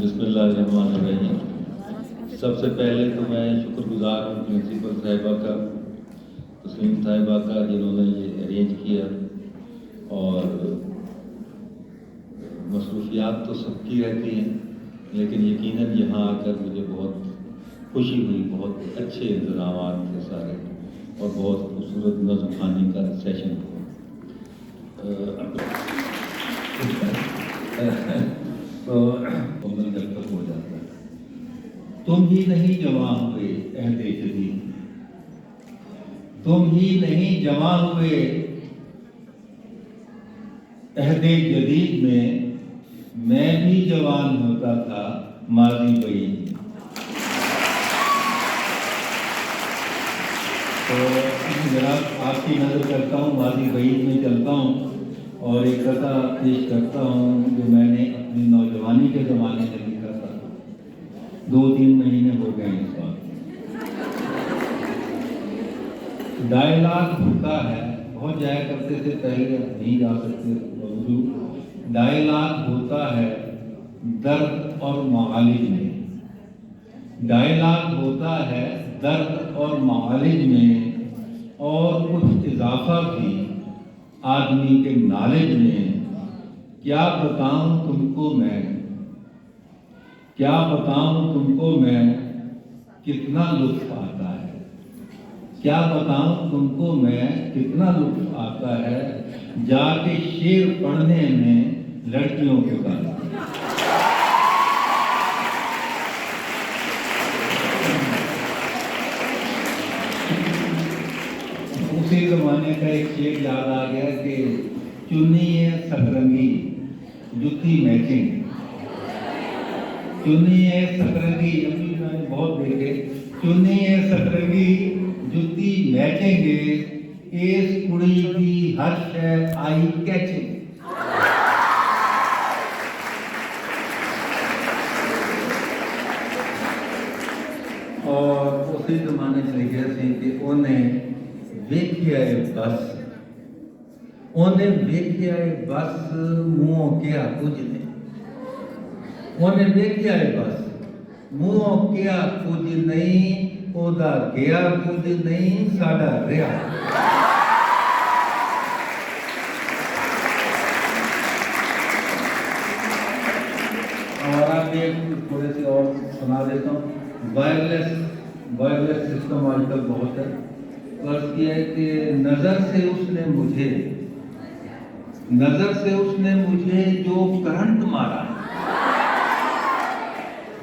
बिस्मिल्लाहिर्रहमानिर्रहीम। सबसे पहले तो मैं शुक्रगुजार हूँ प्रिंसिपल साहिबा का, तस्लीम साहिबा का, जिन्होंने ये अरेंज किया। और मसरूफियात तो सबकी रहती हैं, लेकिन यकीनन यहाँ आकर मुझे बहुत खुशी हुई। बहुत अच्छे इंतज़ाम थे सारे और बहुत खूबसूरत नज़्म ख़वानी का सेशन हुआ। तो मुकम्मल हो जाता है। तुम ही नहीं जवां हुए अहदे जदीद, तुम ही नहीं जवां हुए अहदे जदीद में, मैं भी जवान होता था माजी बई। तो जरा आपकी नज़र करता हूँ, माजी बई में चलता हूँ और एक कथा पेश करता हूँ जो मैंने अपनी नौजवानी के ज़माने में लिखा था। 2-3 महीने हो गए इस बात। डायलॉग होता है, बहुत जाया करते थे पहले, नहीं जा सकते बावजूद। डायलॉग होता है दर्द और मालिज में, डायलॉग होता है दर्द और मालिज में, और कुछ इजाफा भी आदमी के नॉलेज में। क्या बताऊं तुमको मैं, क्या बताऊं तुमको मैं, कितना लुत्फ आता है। क्या बताऊं तुमको मैं, कितना लुत्फ आता है जाके शेर पढ़ने में लड़कियों के साथ। उसी ज़माने का एक शेर याद आ गया कि चुन्नी है सतरंगी जुत्ती मैचिंग, चुन्नी है सतरंगी, अभी मैंने बहुत देखे, चुन्नी है सतरंगी जुत्ती मैचेंगे, इस कुड़ी की हर शय आई कैचिंग। और उसी ज़माने से गए कि उन्हें वेखिया बस, उन्हें वेखिया बस मुँह क्या कुछ नहीं, उन्हें वेखिया बस मुँह क्या कुछ नहीं, ओदा गया कुछ नहीं, साडा रिया। और आप एक थोड़े से और सुना देता हूँ। वायरलेस सिस्टम आजकल बहुत है। वर्ष किया है कि नज़र से उसने मुझे जो करंट मारा,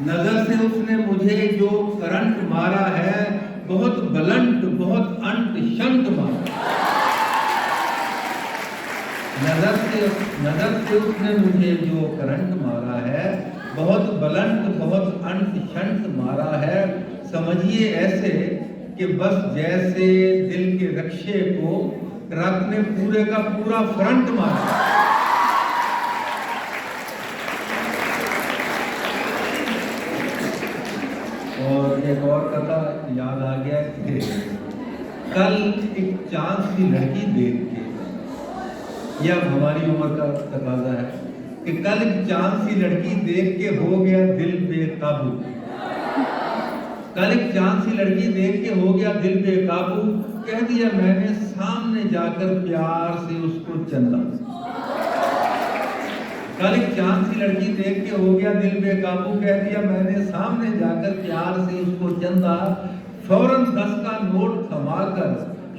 नजर से उसने मुझे जो करंट मारा है, बहुत बलंट बहुत अंट शंट मारा। नजर से उसने मुझे जो करंट मारा है, बहुत बलंट बहुत अंट शंट मारा है। समझिए ऐसे कि बस जैसे दिल के रक्षे को ट्रक ने पूरे का पूरा फ्रंट मारा। और एक और कथा याद आ गया कि कल एक चांद सी लड़की देख के, यह हमारी उम्र का तकाजा है कि कल एक चांद सी लड़की देख के हो गया दिल बेकाबू। कल एक चांद सी लड़की देख के हो गया दिल बेकाबू, कह दिया मैंने सामने जाकर प्यार से उसको चंदा। कल एक चांद सी लड़की देख के हो गया दिल बेकाबू, कह दिया मैंने सामने जाकर प्यार से उसको चंदा। फौरन 10 का नोट थमाकर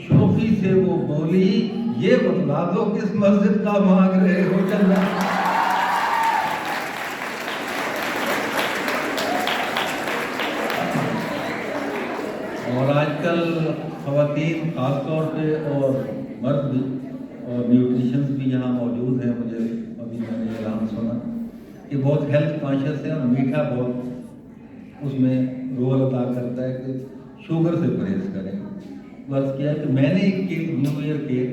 शोखी से वो बोली, ये बतला दो किस मस्जिद का मांग रहे हो चंदा। और आजकल ख़वातीन खास तौर पे और मर्द भी और न्यूट्रिशंस भी यहाँ मौजूद हैं। मुझे अभी मैंने ऐलान सुना कि बहुत हेल्थ कॉन्शियस है और मीठा बहुत उसमें रोल अदा करता है कि शुगर से परहेज करें। बस किया कि मैंने एक केक, न्यू ईयर केक,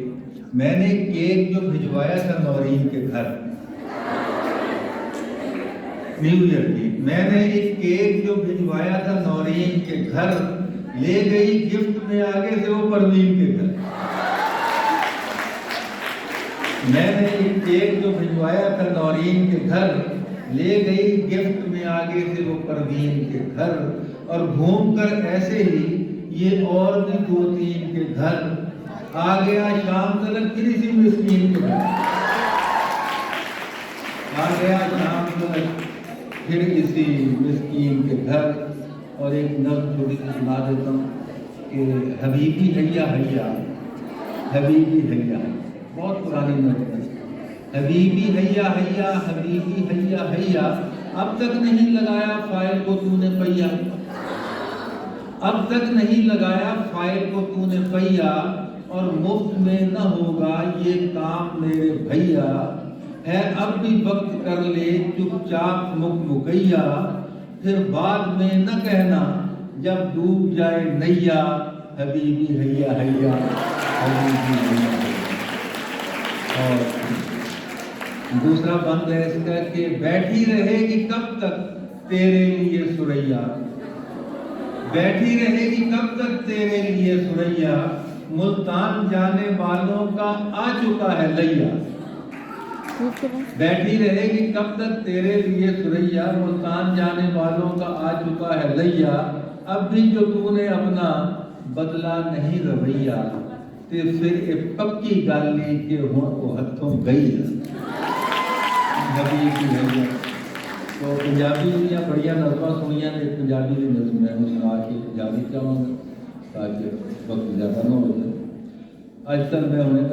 मैंने एक केक जो भिजवाया था नौरीन के घर, न्यू ईयर केक, मैंने एक केक जो भिजवाया था नौरीन के घर, ले गई गिफ्ट में आगे से वो परवीन के घर। मैंने एक केक जो भिजवाया था नौरीन के घर, ले गई गिफ्ट में आगे से वो परवीन के घर, और घूमकर ऐसे ही ये और भी 2-3 के घर, आ गया शाम तलक किसी मिस्कीन के घर, आ गया शाम तलक फिर इसी मिस्कीन के घर। और एक नज़्म थोड़ी सी सुना देता हूँ कि हबीबी हैया हैया, हबीबी हैया, बहुत पुरानी नज़्म है। हबीबी हैया हैया, हबीबी हैया हैया, अब तक नहीं लगाया फाइल को तूने पहिया, अब तक नहीं लगाया फाइल को तूने पहिया, और मुफ्त में न होगा ये काम मेरे भैया, है अब भी वक्त कर ले चुपचाप मुकैया, फिर बाद में न कहना जब डूब जाए नैया, हबीबी हैया हैया, हबीबी हैया हैया। और दूसरा बंद है इसका कि बैठी रहेगी कब तक तेरे लिए सुरैया, बैठी रहेगी कब तक तेरे लिए सुरैया, मुल्तान जाने वालों का आ चुका है लैया, बैठी रहेगी कब तक तेरे लिए सुरैया, मुल्तान जाने वालों का आ चुका है लैया, अब भी जो तूने अपना बदला नहीं रवैया, ते फिर एक पक्की गाली के हो हथों गई नबी की हैया। तो पंजाबी ਦੀਆਂ बड़िया नज़मां सुनिया ने, पंजाबी की नज़म मैं सुना के पंजाबी चाहूँगा ताकि वक्त ज़्यादा ना हो जाए। अज तक मैं उन्हें